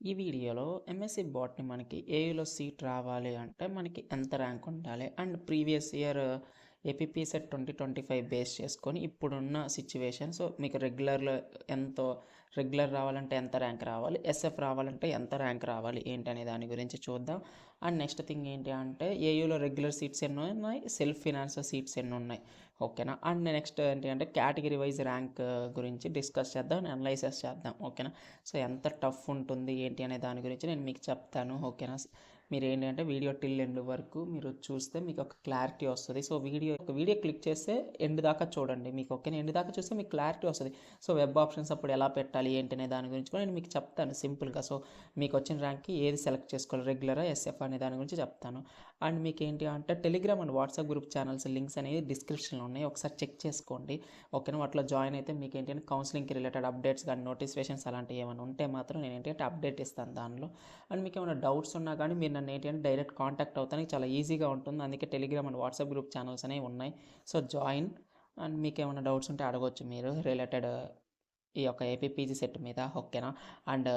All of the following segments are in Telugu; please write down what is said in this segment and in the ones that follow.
ఈ వీడియోలో ఎంఎస్సి బాట్‌ని మనకి ఏయులో సీట్ రావాలి అంటే మనకి ఎంత ర్యాంక్ ఉండాలి? అండ్ ప్రీవియస్ ఇయర్ ఏపీపీసెట్ 2025 బేస్ చేసుకొని ఇప్పుడున్న సిట్యుయేషన్ మీకు రెగ్యులర్ రావాలంటే ఎంత ర్యాంక్ రావాలి? ఎస్ఎఫ్ రావాలంటే ఎంత ర్యాంక్ రావాలి? ఏంటనే దాని గురించి చూద్దాం. అండ్ నెక్స్ట్ థింగ్ ఏంటి అంటే ఏయులో రెగ్యులర్ సీట్స్ ఎన్ని ఉన్నాయి? సెల్ఫ్ ఫినాన్స్ సీట్స్ ఎన్ని ఉన్నాయి? ఓకేనా? అండ్ నెక్స్ట్ ఏంటి అంటే కేటగిరీ వైజ్ ర్యాంక్ గురించి డిస్కస్ చేద్దాం, అనలైసిస్ చేద్దాం. ఓకేనా? సో ఎంత టఫ్ ఉంటుంది ఏంటి అనే దాని గురించి నేను మీకు చెప్తాను. ఓకేనా? మీరు ఏంటి అంటే వీడియో టిల్ ఎండ్ వరకు మీరు చూస్తే మీకు ఒక క్లారిటీ వస్తుంది. సో వీడియో క్లిక్ చేస్తే ఎండ్ దాకా చూడండి. మీకు ఓకేనా? ఎండ్ దాకా చూస్తే మీకు క్లారిటీ వస్తుంది. సో వెబ్ ఆప్షన్స్ అప్పుడు ఎలా పెట్టాలి ఏంటి అనే దాని గురించి కూడా నేను మీకు చెప్తాను సింపుల్గా. సో మీకు వచ్చిన ర్యాంక్కి ఏది సెలెక్ట్ చేసుకోవాలి, రెగ్యులరా ఎస్ఎఫ్ అనే దాని గురించి చెప్తాను. అండ్ మీకు ఏంటి అంటే Telegram and WhatsApp group channels links అనేవి డిస్క్రిప్షన్లో ఉన్నాయి, ఒకసారి చెక్ చేసుకోండి. ఓకేనా? వాటిలో జాయిన్ అయితే మీకు ఏంటి అంటే కౌన్సిలింగ్కి రిలేటెడ్ అప్డేట్స్ కానీ నోటిఫికేషన్స్ అలాంటివి ఏమైనా ఉంటే మాత్రం నేను ఏంటి అంటే అప్డేట్ ఇస్తాను దానిలో. అండ్ మీకు ఏమైనా డౌట్స్ ఉన్నా కానీ మీరు నన్ను ఏంటి అంటే డైరెక్ట్ కాంటాక్ట్ అవుతానికి చాలా ఈజీగా ఉంటుంది. అందుకే Telegram and WhatsApp group channels అనేవి ఉన్నాయి. So join. అండ్ మీకు ఏమైనా డౌట్స్ ఉంటే అడగవచ్చు మీరు రిలేటెడ్ ఈ యొక్క ఏపీపీజీ సెట్ మీద. ఓకేనా? అండ్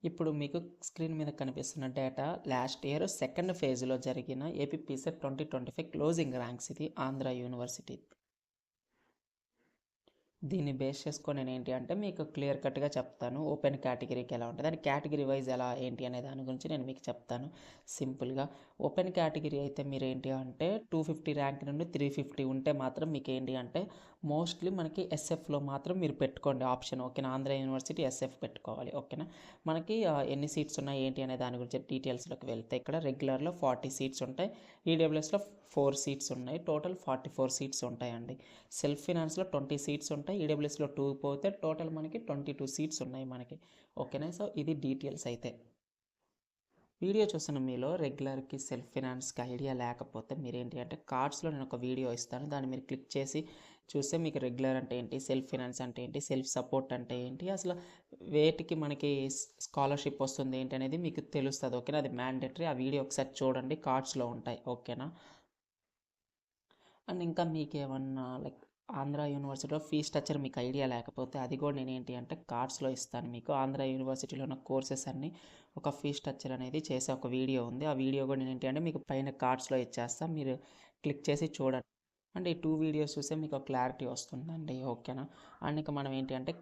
ఇప్పుడు మీకు స్క్రీన్ మీద కనిపిస్తున్న డేటా లాస్ట్ ఇయర్ సెకండ్ ఫేజ్లో జరిగిన ఏపీపీసెట్ 2025 క్లోజింగ్ ర్యాంక్స్. ఇది ఆంధ్ర యూనివర్సిటీ. దీన్ని బేస్ చేసుకొని నేను ఏంటి అంటే మీకు క్లియర్ కట్గా చెప్తాను ఓపెన్ కేటగిరీకి ఎలా ఉంటుంది అండ్ కేటగిరీ వైజ్ ఎలా ఏంటి అనే దాని గురించి నేను మీకు చెప్తాను సింపుల్గా. ఓపెన్ కేటగిరీ అయితే మీరు ఏంటి అంటే 250 ర్యాంక్ నుండి 350 ఉంటే మాత్రం మీకు ఏంటి అంటే మోస్ట్లీ మనకి ఎస్ఎఫ్లో మాత్రం మీరు పెట్టుకోండి ఆప్షన్. ఓకేనా? ఆంధ్ర యూనివర్సిటీ ఎస్ఎఫ్ పెట్టుకోవాలి. ఓకేనా? మనకి ఎన్ని సీట్స్ ఉన్నాయి ఏంటి అనే దాని గురించి డీటెయిల్స్లోకి వెళ్తే ఇక్కడ రెగ్యులర్లో 40 సీట్స్ ఉంటాయి, ఈడబ్ల్యూఎస్లో 4 సీట్స్ ఉన్నాయి, టోటల్ 44 సీట్స్ ఉంటాయండి. సెల్ఫ్ ఫినాన్స్లో 20 సీట్స్ ఉంటాయి, ఈడబ్ల్యూఎస్లో 2 పోతే టోటల్ మనకి 22 సీట్స్ ఉన్నాయి మనకి. ఓకేనా? సో ఇది డీటెయిల్స్ అయితే. వీడియో చూస్తున్న మీలో రెగ్యులర్కి సెల్ఫ్ ఫినాన్స్కి ఐడియా లేకపోతే మీరేంటి అంటే కార్డ్స్లో నేను ఒక వీడియో ఇస్తాను, దాన్ని మీరు క్లిక్ చేసి చూస్తే మీకు రెగ్యులర్ అంటే ఏంటి, సెల్ఫ్ ఫినాన్స్ అంటే ఏంటి, సెల్ఫ్ సపోర్ట్ అంటే ఏంటి, అసలు వేటికి మనకి స్కాలర్షిప్ వస్తుంది ఏంటి అనేది మీకు తెలుస్తుంది. ఓకేనా? అది మ్యాండేటరీ. ఆ వీడియో ఒకసారి చూడండి, కార్డ్స్లో ఉంటాయి. ఓకేనా? అండ్ ఇంకా మీకు ఏమన్నా లైక్ ఆంధ్ర యూనివర్సిటీలో ఫీ స్ట్రక్చర్ మీకు ఐడియా లేకపోతే అది కూడా నేను ఏంటి అంటే కార్డ్స్లో ఇస్తాను మీకు. ఆంధ్ర యూనివర్సిటీలో ఉన్న కోర్సెస్ అన్నీ ఒక ఫీ స్ట్రక్చర్ అనేది చేసే ఒక వీడియో ఉంది, ఆ వీడియో కూడా నేను ఏంటి అంటే మీకు పైన కార్డ్స్లో ఇచ్చేస్తాను, మీరు క్లిక్ చేసి చూడండి. అండ్ ఈ 2 వీడియోస్ చూస్తే మీకు ఒక క్లారిటీ వస్తుందండి. ఓకేనా? అండ్ ఇంకా మనం ఏంటి అంటే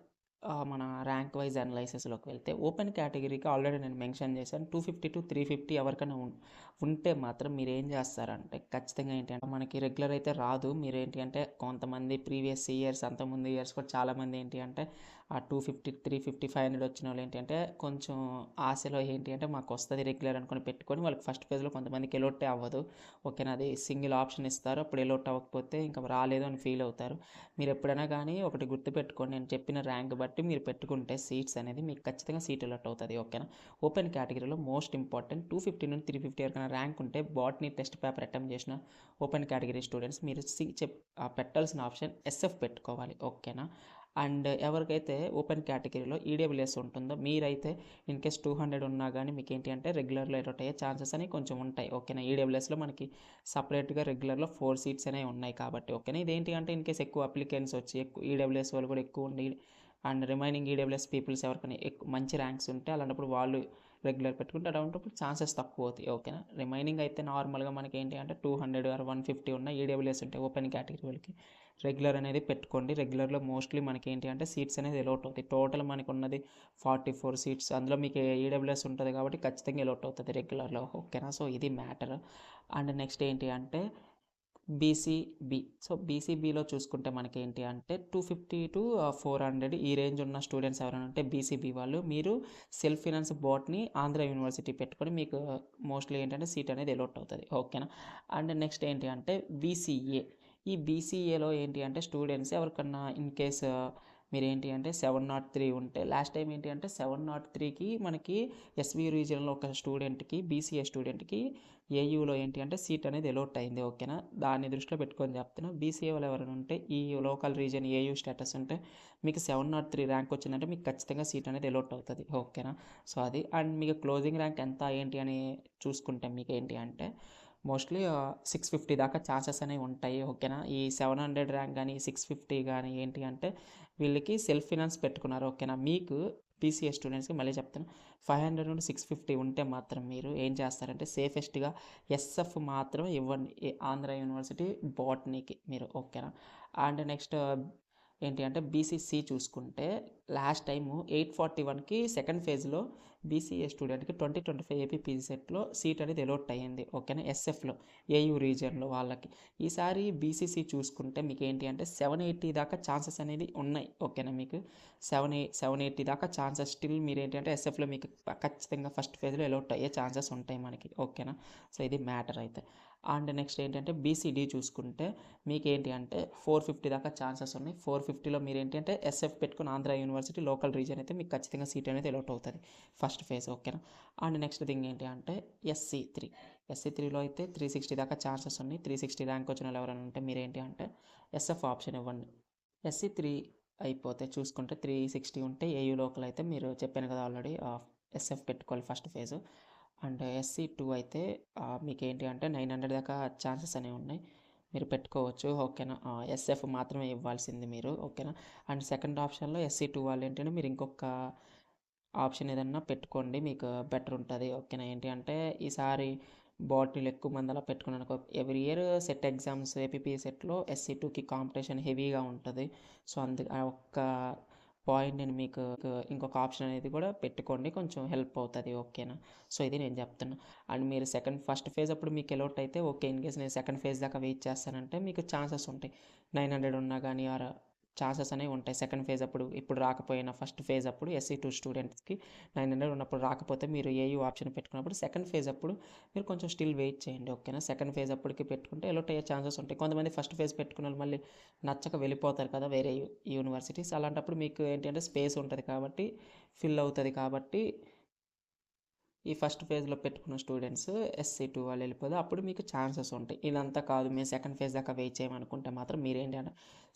మన ర్యాంక్ వైజ్ అనలైసిస్లోకి వెళ్తే ఓపెన్ కేటగిరీకి ఆల్రెడీ నేను మెన్షన్ చేశాను 250 to 350 ఎవరికైనా ఉంటే మాత్రం మీరు ఏం చేస్తారంటే ఖచ్చితంగా ఏంటి అంటే మనకి రెగ్యులర్ అయితే రాదు. మీరు ఏంటి అంటే కొంతమంది ప్రీవియస్ ఇయర్స్ అంతకుముందు ఇయర్స్ కూడా చాలామంది ఏంటి అంటే ఆ 250 350 500 వచ్చిన వాళ్ళు ఏంటి అంటే కొంచెం ఆశలో ఏంటి అంటే మాకు వస్తుంది రెగ్యులర్ అనుకొని పెట్టుకొని వాళ్ళకి ఫస్ట్ ఫేజ్లో కొంతమందికి ఎలోటే అవ్వదు. ఓకేనా? అది సింగిల్ ఆప్షన్ ఇస్తారు, అప్పుడు ఎలోట్ అవ్వకపోతే ఇంకా రాలేదు అని ఫీల్ అవుతారు. మీరు ఎప్పుడైనా కానీ ఒకటి గుర్తుపెట్టుకోండి, నేను చెప్పిన ర్యాంక్ బట్టి మీరు పెట్టుకుంటే సీట్స్ అనేది మీకు ఖచ్చితంగా సీట్ ఎలోట్ అవుతుంది. ఓకేనా? ఓపెన్ కేటగిరీలో మోస్ట్ ఇంపార్టెంట్ 250 నుండి 350 వరకు ర్యాంక్ ఉంటే బాట్నీ టెస్ట్ పేపర్ అటెంప్ట్ చేసిన ఓపెన్ కేటగిరీ స్టూడెంట్స్ మీరు పెట్టాల్సిన ఆప్షన్ ఎస్ఎఫ్ పెట్టుకోవాలి. ఓకేనా? అండ్ ఎవరికైతే ఓపెన్ కేటగిరీలో ఈడబ్ల్యూఎస్ ఉంటుందో మీరైతే ఇన్ కేస్ 200 ఉన్నా కానీ మీకు ఏంటి అంటే రెగ్యులర్లో ఎలోట్ అయ్యే ఛాన్సెస్ అనేవి కొంచెం ఉంటాయి. ఓకేనా? ఈడబ్ల్యూఎస్లో మనకి సపరేట్గా రెగ్యులర్లో 4 సీట్స్ అనేవి ఉన్నాయి కాబట్టి. ఓకేనా? ఇదేంటి అంటే ఇన్ కేస్ ఎక్కువ అప్లికెంట్స్ వచ్చి ఎక్కువ ఈడబ్ల్యూఎస్ వాళ్ళు కూడా ఎక్కువ ఉండి అండ్ రిమైనింగ్ ఈడబ్ల్యూఎస్ పీపుల్స్ ఎవరికైనా ఎక్కువ మంచి ర్యాంక్స్ ఉంటే అలాంటప్పుడు వాళ్ళు రెగ్యులర్ పెట్టుకుంటే అలాంటప్పుడు ఛాన్సెస్ తక్కువ అవుతాయి. ఓకేనా? రిమైనింగ్ అయితే నార్మల్గా మనకి ఏంటి అంటే 200 ఆర్ 150 ఉన్న ఈడబ్ల్యూఎస్ ఉంటాయి ఓపెన్ కేటగిరీ వాళ్ళకి రెగ్యులర్ అనేది పెట్టుకోండి. రెగ్యులర్లో మోస్ట్లీ మనకి ఏంటి అంటే సీట్స్ అనేది ఎలోట్ అవుతాయి. టోటల్ మనకు ఉన్నది 44 సీట్స్, అందులో మీకు ఈడబ్ల్యూఎస్ ఉంటుంది కాబట్టి ఖచ్చితంగా ఎలోట్ అవుతుంది రెగ్యులర్లో. ఓకేనా? సో ఇది మ్యాటర్. అండ్ నెక్స్ట్ ఏంటి అంటే బీసీబీ. సో బీసీబీలో చూసుకుంటే మనకి ఏంటి అంటే 250 to 400 ఈ రేంజ్ ఉన్న స్టూడెంట్స్ ఎవరైనా ఉంటే బీసీబీ వాళ్ళు మీరు సెల్ఫ్ ఫినాన్స్ బోర్డ్ని ఆంధ్ర యూనివర్సిటీ పెట్టుకొని మీకు మోస్ట్లీ ఏంటంటే సీట్ అనేది ఎలోట్ అవుతుంది. ఓకేనా? అండ్ నెక్స్ట్ ఏంటి అంటే బీసీఏ. ఈ బీసీఏలో ఏంటి అంటే స్టూడెంట్స్ ఎవరికన్నా ఇన్ కేస్ మీరు ఏంటి అంటే 703 ఉంటే లాస్ట్ టైం ఏంటి అంటే 703కి మనకి ఎస్వి రీజియన్లో ఒక స్టూడెంట్కి బీసీఏ స్టూడెంట్కి ఏయూలో ఏంటి అంటే సీట్ అనేది ఎలోట్ అయింది. ఓకేనా? దాన్ని దృష్టిలో పెట్టుకొని చెప్తున్నా. బీసీఏ వాళ్ళు ఎవరైనా ఉంటే ఈ లోకల్ రీజియన్ ఏయూ స్టేటస్ ఉంటే మీకు 703 ర్యాంక్ వచ్చిందంటే మీకు ఖచ్చితంగా సీట్ అనేది ఎలోట్ అవుతుంది. ఓకేనా? సో అది. అండ్ మీకు క్లోజింగ్ ర్యాంక్ ఎంత ఏంటి అని చూసుకుంటే మీకు ఏంటి అంటే మోస్ట్లీ 650 దాకా ఛాన్సెస్ అనేవి ఉంటాయి. ఓకేనా? ఈ 700 ర్యాంక్ కానీ 650 కానీ ఏంటి అంటే వీళ్ళకి సెల్ఫ్ ఫినాన్స్ పెట్టుకున్నారు. ఓకేనా? మీకు పీసీఏ స్టూడెంట్స్కి మళ్ళీ చెప్తాను, 500 నుండి 650 ఉంటే మాత్రం మీరు ఏం చేస్తారంటే సేఫెస్ట్గా ఎస్ఎఫ్ మాత్రం ఇవ్వండి ఆంధ్ర యూనివర్సిటీ బాటనీకి మీరు, ఓకేనా. అండ్ నెక్స్ట్ ఏంటి అంటే బీసీసీ చూసుకుంటే లాస్ట్ టైము 841కి సెకండ్ ఫేజ్లో బీసీఏ స్టూడెంట్కి 2025 ఏపీపీజీ సెట్లో సీట్ అనేది అలాట్ అయ్యింది, ఓకేనా, ఎస్ఎఫ్లో ఏయూ రీజియన్లో వాళ్ళకి. ఈసారి బీసీసీ చూసుకుంటే మీకు ఏంటి అంటే 780 దాకా ఛాన్సెస్ అనేది ఉన్నాయి, ఓకేనా. మీకు 780 దాకా ఛాన్సెస్ స్టిల్ మీరు ఏంటి అంటే ఎస్ఎఫ్లో మీకు ఖచ్చితంగా ఫస్ట్ ఫేజ్లో అలాట్ అయ్యే ఛాన్సెస్ ఉంటాయి మనకి, ఓకేనా. సో ఇది మ్యాటర్ అయితే. అండ్ నెక్స్ట్ ఏంటంటే బీసీడీ చూసుకుంటే మీకు ఏంటి అంటే 450 దాకా ఛాన్సెస్ ఉన్నాయి. 450లో మీరు ఏంటి అంటే ఎస్ఎఫ్ పెట్టుకుని ఆంధ్ర యూనివర్సిటీ లోకల్ రీజియన్ అయితే మీకు ఖచ్చితంగా సీట్ అనేది అలాట్ అవుతుంది ఫస్ట్ ఫేజ్, ఓకేనా. అండ్ నెక్స్ట్ థింగ్ ఏంటి అంటే ఎస్సీ3లో అయితే 360 దాకా ఛాన్సెస్ ఉన్నాయి. 360 ర్యాంక్ వచ్చిన వాళ్ళు ఎవరైనా ఉంటే మీరు ఏంటి అంటే ఎస్ఎఫ్ ఆప్షన్ ఇవ్వండి. ఎస్సీ3 అయిపోతే చూసుకుంటే 360 ఉంటే ఏయూ లోకల్ అయితే మీరు చెప్పాను కదా ఆల్రెడీ ఎస్ఎఫ్ పెట్టుకోవాలి ఫస్ట్ ఫేజ్. అండ్ ఎస్సీ2 అయితే మీకు ఏంటి అంటే 900 దాకా ఛాన్సెస్ అనేవి ఉన్నాయి, మీరు పెట్టుకోవచ్చు, ఓకేనా. ఎస్ఎఫ్ మాత్రమే ఇవ్వాల్సింది మీరు, ఓకేనా. అండ్ సెకండ్ ఆప్షన్లో ఎస్సీ2 వాళ్ళు ఏంటంటే మీరు ఇంకొక ఆప్షన్ ఏదన్నా పెట్టుకోండి, మీకు బెటర్ ఉంటుంది, ఓకేనా. ఏంటి అంటే ఈసారి బాటనీలు ఎక్కువ మంది అలా పెట్టుకున్నాను. Every year set exams APP సెట్లో ఎస్సీ2కి కాంపిటీషన్ హెవీగా ఉంటుంది. సో ఆ ఒక్క పాయింట్ నేను మీకు ఇంకొక ఆప్షన్ అనేది కూడా పెట్టుకోండి, కొంచెం హెల్ప్ అవుతుంది, ఓకేనా. సో ఇది నేను చెప్తున్నా. అండ్ మీరు ఫస్ట్ ఫేజ్ అప్పుడు మీకు ఎలౌట్ అయితే ఓకే, ఇన్ కేస్ నేను సెకండ్ ఫేజ్ దాకా వెయిట్ చేస్తానంటే మీకు ఛాన్సెస్ ఉంటాయి, 900 ఉన్నా కానీ ఛాన్సెస్ అనేవి ఉంటాయి సెకండ్ ఫేజ్ అప్పుడు. ఇప్పుడు రాకపోయినా ఫస్ట్ ఫేజ్ అప్పుడు ఎస్సీ2 స్టూడెంట్స్కి 900 ఉన్నప్పుడు రాకపోతే మీరు ఏయూ ఆప్షన్ పెట్టుకున్నప్పుడు సెకండ్ ఫేజ్ అప్పుడు మీరు కొంచెం స్టిల్ వెయిట్ చేయండి, ఓకేనా. సెకండ్ ఫేజ్ అప్పటికి పెట్టుకుంటే ఎలౌట్ అయ్యే ఛాన్సెస్ ఉంటాయి. కొంతమంది ఫస్ట్ ఫేజ్ పెట్టుకున్న వాళ్ళు మళ్ళీ నచ్చక వెళ్ళిపోతారు కదా వేరే యూనివర్సిటీస్, అలాంటప్పుడు మీకు ఏంటి అంటే స్పేస్ ఉంటుంది కాబట్టి ఫిల్ అవుతుంది కాబట్టి ఈ ఫస్ట్ ఫేజ్లో పెట్టుకున్న స్టూడెంట్స్ ఎస్సీ2 వాళ్ళు వెళ్ళిపోతే అప్పుడు మీకు ఛాన్సెస్ ఉంటాయి. ఇదంతా కాదు మేము సెకండ్ ఫేజ్ దాకా వెయిట్ చేయమనుకుంటే మాత్రం మీరేంటి అంటే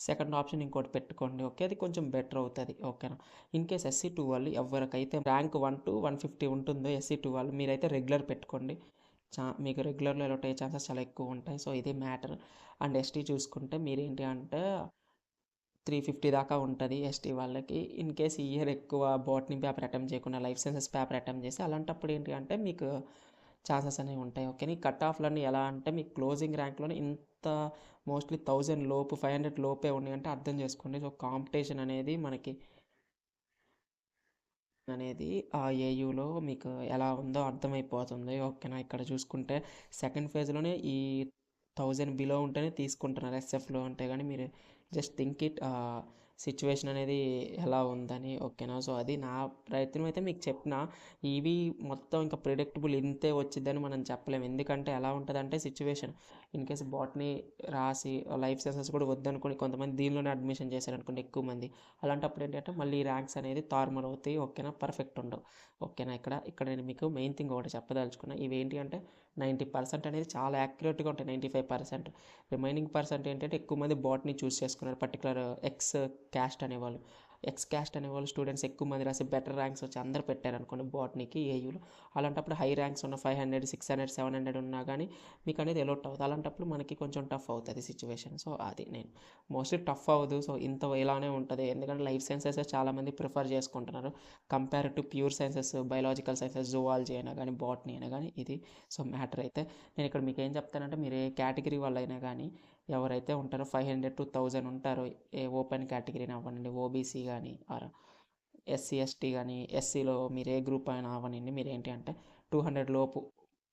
సెకండ్ ఆప్షన్ ఇంకోటి పెట్టుకోండి, ఓకే, అది కొంచెం బెటర్ అవుతుంది, ఓకేనా. ఇన్ కేస్ ఎస్సీ2 వాళ్ళు ఎవరికైతే ర్యాంక్ 1 to 150 ఉంటుందో ఎస్సీ2 వాళ్ళు మీరైతే రెగ్యులర్ పెట్టుకోండి, మీకు రెగ్యులర్లో ఎలౌట్ అయ్యే ఛాన్సెస్ చాలా ఎక్కువ ఉంటాయి. సో ఇది మ్యాటర్. అండ్ ఎస్టీ చూసుకుంటే మీరేంటి అంటే 350 దాకా ఉంటుంది ఎస్టీ వాళ్ళకి. ఇన్ కేస్ ఈ ఇయర్ ఎక్కువ బాటనీ పేపర్ అటెంప్ట్ చేయకుండా లైఫ్ సైన్సెస్ పేపర్ అటెంప్ట్ చేసి అలాంటప్పుడు ఏంటి అంటే మీకు ఛాన్సెస్ అనేవి ఉంటాయి, ఓకే. ఈ కట్ ఆఫ్లన్నీ ఎలా అంటే మీకు క్లోజింగ్ ర్యాంక్లోనే ఇంత మోస్ట్లీ 1000 లోపు 500 లోపే ఉన్నాయంటే అర్థం చేసుకోండి. సో కాంపిటీషన్ అనేది మనకి అనేది ఆ ఏయూలో మీకు ఎలా ఉందో అర్థమైపోతుంది, ఓకేనా. ఇక్కడ చూసుకుంటే సెకండ్ ఫేజ్లోనే ఈ 1000 బిలో ఉంటేనే తీసుకుంటున్నారు ఎస్ఎఫ్లో ఉంటే, కానీ మీరు జస్ట్ థింక్ ఇట్ సిచ్యువేషన్ అనేది ఎలా ఉందని, ఓకేనా. సో అది నా ప్రయత్నం అయితే మీకు చెప్పిన. ఇవి మొత్తం ఇంకా ప్రిడిక్టబుల్ ఇంతే వచ్చిద్దని మనం చెప్పలేము, ఎందుకంటే ఎలా ఉంటుందంటే సిచ్యువేషన్ ఇన్ కేసు బాటనీ రాసి లైఫ్ సైన్సెస్ కూడా వద్దనుకోండి కొంతమంది దీనిలోనే అడ్మిషన్ చేశారనుకోండి ఎక్కువ మంది, అలాంటప్పుడు ఏంటంటే మళ్ళీ ర్యాంక్స్ అనేది తారుమారు అవుతాయి, ఓకేనా, పర్ఫెక్ట్ ఉండవు, ఓకేనా. ఇక్కడ నేను మీకు మెయిన్ థింగ్ ఒకటి చెప్పదలుచుకున్నా, ఇవి ఏంటి అంటే 90% అనేది చాలా యాక్యురేట్గా ఉంటాయి, 95%. రిమైనింగ్ పర్సెంట్ ఏంటంటే ఎక్కువ మంది బాట్ని చూస్ చేసుకున్నారు, పర్టికులర్ ఎక్స్ క్యాస్ట్ అనేవాళ్ళు స్టూడెంట్స్ ఎక్కువ మంది రాసి బెటర్ ర్యాంక్స్ వచ్చి అందరు పెట్టారనుకోండి బాట్నీకి ఏయూలో. అలాంటప్పుడు హై ర్యాంక్స్ ఉన్న 500 600 700 ఉన్నా కానీ మీకు అనేది ఎలౌట్ అవుతుంది. అలాంటప్పుడు మనకి కొంచెం టఫ్ అవుతుంది సిచ్యువేషన్. సో అది నేను మోస్ట్లీ టఫ్ అవ్వదు, సో ఇంత ఇలానే ఉంటుంది, ఎందుకంటే లైఫ్ సైన్సెస్ చాలామంది ప్రిఫర్ చేసుకుంటున్నారు compare to pure sciences, biological sciences, zoology అయినా కానీ బాటనీ అయినా కానీ ఇది. సో మ్యాటర్ అయితే నేను ఇక్కడ మీకు ఏం చెప్తానంటే మీరు ఏ కేటగిరీ వాళ్ళైనా కానీ ఎవరైతే ఉంటారో 500 to 1000 ఉంటారో, ఏ ఓపెన్ కేటగిరీని అవ్వనండి, ఓబీసీ కానీ ఆర్ ఎస్సీ ఎస్టీ కానీ ఎస్సీలో మీరు ఏ గ్రూప్ అయినా అవ్వనండి, మీరు ఏంటి అంటే 200 లోపు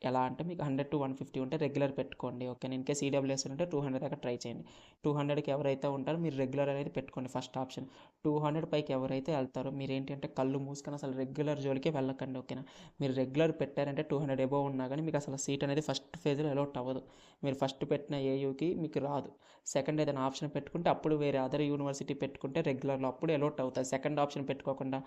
ఎలా అంటే మీకు 100 to 150 ఉంటే రెగ్యులర్ పెట్టుకోండి, ఓకే. ఇన్ కేస్ ఈడబ్ల్యూఎస్ ఉంటే 200 దాకా ట్రై చేయండి. 200కి ఎవరైతే ఉంటారో మీరు రెగ్యులర్ అనేది పెట్టుకోండి ఫస్ట్ ఆప్షన్. 200 పైకి ఎవరైతే వెళ్తారో మీరు ఏంటి అంటే కళ్ళు మూసుకొని అసలు రెగ్యులర్ జోలికే వెళ్ళకండి, ఓకేనా. మీరు రెగ్యులర్ పెట్టారంటే 200 ఎబోవ్ ఉన్నా కానీ మీకు అసలు సీట్ అనేది ఫస్ట్ ఫేజ్లో అలౌట్ అవ్వదు, మీరు ఫస్ట్ పెట్టిన ఏయూకి మీకు రాదు. సెకండ్ ఏదైనా ఆప్షన్ పెట్టుకుంటే అప్పుడు వేరే అదర్ యూనివర్సిటీ పెట్టుకుంటే రెగ్యులర్లో అప్పుడు అలౌట్ అవుతుంది. సెకండ్ ఆప్షన్ పెట్టుకోకుండా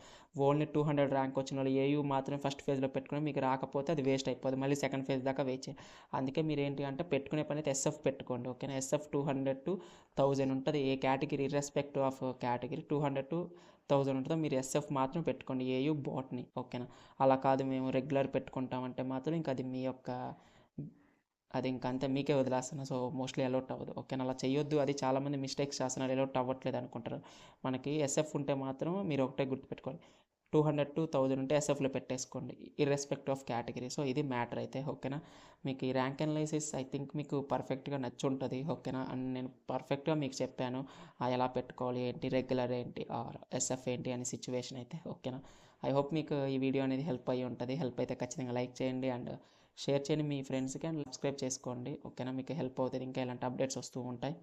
ఓన్లీ 200 ర్యాంక్ వచ్చిన వాళ్ళు ఏయూ మాత్రం ఫస్ట్ ఫేజ్లో పెట్టుకుని మీకు రాకపోతే అది వేస్ట్ అయిపోతుంది, మళ్ళీ సెకండ్ ఫేజ్ దాకా వెయిట్ చేయాలి. అందుకే మీరు ఏంటి అంటే పెట్టుకునే పని అయితే ఎస్ఎఫ్ పెట్టుకోండి, ఓకేనా. ఎస్ఎఫ్ 200 to 1000 ఉంటుంది, ఏ category irrespective of category 200 to 1000 ఉంటుందో మీరు ఎస్ఎఫ్ మాత్రం పెట్టుకోండి, ఏయూ బాట్నీ, ఓకేనా. అలా కాదు మేము రెగ్యులర్ పెట్టుకుంటామంటే మాత్రం ఇంకా అది మీ యొక్క అది ఇంకా అంతే మీకే వదిలేస్తున్నా. సో మోస్ట్లీ అలౌట్ అవ్వదు, ఓకేనా. అలా చేయొద్దు, అది చాలామంది మిస్టేక్స్ చేస్తున్నారు, అలౌట్ అవ్వట్లేదు అనుకుంటారు. మనకి ఎస్ఎఫ్ ఉంటే మాత్రం మీరు ఒకటే గుర్తుపెట్టుకోండి, 200 టు 1000 ఉంటే ఎస్ఎఫ్లో పెట్టేసుకోండి, ఇర్రెస్పెక్టివ్ ఆఫ్ కేటగిరీ. సో ఇది మ్యాటర్ అయితే, ఓకేనా. మీకు ఈ ర్యాంక్ అనాలిసిస్ ఐ థింక్ మీకు పర్ఫెక్ట్గా నచ్చుంటుంది, ఓకేనా. అండ్ నేను పర్ఫెక్ట్గా మీకు చెప్పాను ఎలా పెట్టుకోవాలి ఏంటి, రెగ్యులర్ ఏంటి, ఎస్ఎఫ్ ఏంటి అనే సిచ్యువేషన్ అయితే, ఓకేనా. ఐ హోప్ మీకు ఈ వీడియో అనేది హెల్ప్ అయ్యి ఉంటుంది. హెల్ప్ అయితే ఖచ్చితంగా లైక్ చేయండి అండ్ షేర్ చేయండి మీ ఫ్రెండ్స్కి, అండ్ సబ్స్క్రైబ్ చేసుకోండి, ఓకేనా. మీకు హెల్ప్ అవుతుంది, ఇంకా ఇలాంటి అప్డేట్స్ వస్తూ ఉంటాయి.